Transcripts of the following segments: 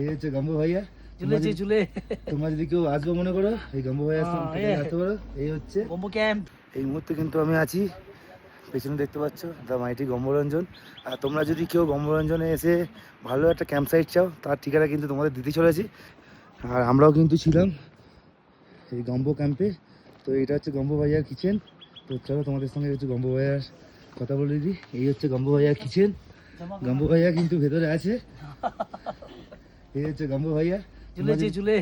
এই হচ্ছে গম্বু ভাইয়া। ঝুলেছে ঝুলে। তোমরা যদি কেউ আসবে মনে করো, এই গম্বু ভাইয়া আসতে পারো। এই হচ্ছে গম্বু ক্যাম্প। এই মুহূর্তে কিন্তু আমি আছি, পেছনে দেখতে পাচ্ছ দ্য মাইটি গম্বরঞ্জন। আর তোমরা যদি কেউ গম্বরঞ্জনে এসে ভালো একটা ক্যাম্প সাইট চাও, তার ঠিকানা কিন্তু তোমাদের দিতে চলেছি। আর আমরাও কিন্তু ছিলাম এই গম্বো ক্যাম্পে। তো এটা হচ্ছে গম্বু ভাইয়ার কিচেন। তো চলো তোমাদের সঙ্গে একটু গম্বু ভাইয়ার কথা বলে দিই। এই হচ্ছে গম্বু ভাইয়ার কিচেন। গম্বু ভাইয়া কিন্তু ভেতরে আছে। এই হচ্ছে গম্বু ভাইয়া। ঝুলেছে ঝুলে।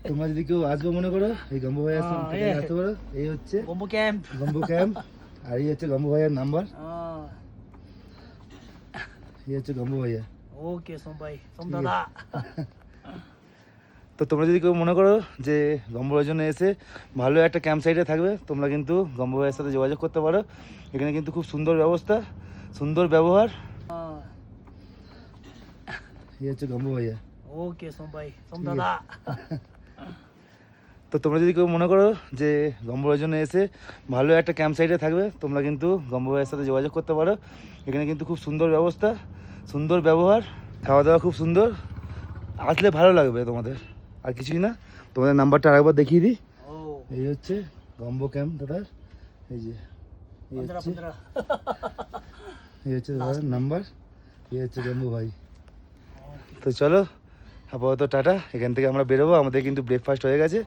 তোমরা যদি কেউ আসবে মনে করো, এই গম্বু ভাইয়ার সঙ্গে আসতে পারো। এই হচ্ছে গম্বু ক্যাম্প। গম্বু ক্যাম্প। আর এই হচ্ছে গম্বু ভাইয়ার নাম্বার। এই হচ্ছে গম্বু ভাইয়া। ওকে সোম ভাই, সোম দাদা। তো তোমরা যদি কেউ মনে করো যে গম্বরজনে এসে ভালো একটা ক্যাম্প সাইটে থাকবে, তোমরা কিন্তু গম্বু ভাইয়ের সাথে যোগাযোগ করতে পারো। এখানে কিন্তু খুব সুন্দর ব্যবস্থা, সুন্দর ব্যবহার। এই হচ্ছে গম্বু ভাইয়া। ওকে সোম ভাই, সোম দাদা। তো তোমরা যদি কেউ মনে করো যে গম্বরজনে এসে ভালো একটা ক্যাম্প সাইটে থাকবে, তোমরা কিন্তু গম্বু ভাইয়ের সাথে যোগাযোগ করতে পারো। এখানে কিন্তু খুব সুন্দর ব্যবস্থা, সুন্দর ব্যবহার, খাওয়া দাওয়া খুব সুন্দর। আসলে ভালো লাগবে তোমাদের, আর কিছুই না। তোমাদের নাম্বারটা আরেকবার দেখিয়ে দিই। এই হচ্ছে গম্বো ক্যাম্প দাদার। এই যে এই হচ্ছে দাদার নাম্বার। এই হচ্ছে গম্বু ভাই। তো চলো আপাতত টাটা, এখান থেকে আমরা বেরোবো। আমাদের কিন্তু ব্রেকফাস্ট হয়ে গেছে।